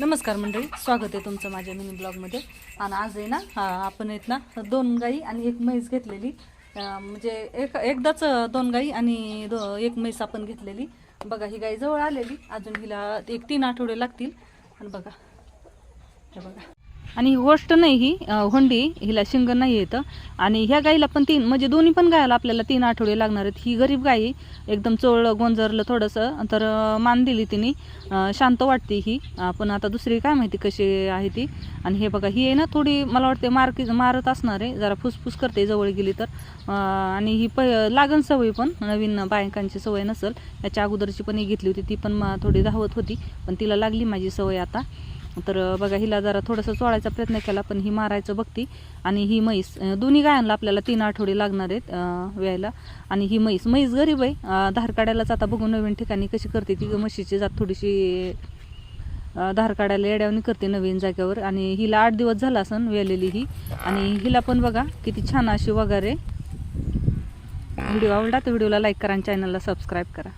नमस्कार मंडळी, स्वागत आहे तुमचं माझ्या मिनी ब्लॉगमध्ये. आणि आज आहे ना आपण आहेत ना 2 गाई आणि 1 म्हैस घेतलेली. म्हणजे एकदाच 2 गाई आणि 1 म्हैस आपण घेतलेली. बघा, ही गाई जवळ आलेली, अजून हिला 3 आठवडे लागतील. आणि बघा, हे बघा. आणि ही गोष्ट नाही, ही होंडी, हिला शिंग नाही येतं. आणि ह्या गाईला पण म्हणजे दोन्ही पण गायला आपल्याला 3 आठवडे लागणार आहेत. ही गरीब गाई एकदम चोळ गोंजरलं थोडंसं, तर मान दिली तिने. शांत वाटते ही. पण आता दुसरी काय माहिती कशी आहे ती. आणि हे बघा, ही आहे ना थोडी, मला वाटते मारत असणार आहे, जरा फुसफुस करते जवळ गेली तर. आणि ही लागण सवय, पण नवीन बायकांची सवय नसेल. याच्या अगोदरची पण ही घेतली होती, ती पण थोडी धावत होती, पण तिला लागली माझी सवय आता. तर बघा, हिला जरा थोडंसं चोळायचा प्रयत्न केला, पण ही मारायचं बघती. आणि ही म्हैस, दोन्ही गायांना आपल्याला 3 आठवडे लागणार आहेत व्यायला. आणि ही म्हैस गरीब आहे. धार काढायलाच आता बघू नवीन ठिकाणी कशी करते ती. म्हशीची जात थोडीशी धार काढायला येड्यावणी करते नवीन जागेवर. आणि हिला 8 दिवस झाला असन वेलेली ही. आणि हिला पण बघा किती छान अशी वगैरे. व्हिडिओ आवडला तर व्हिडिओला लाईक करा आणि चॅनलला सबस्क्राईब करा.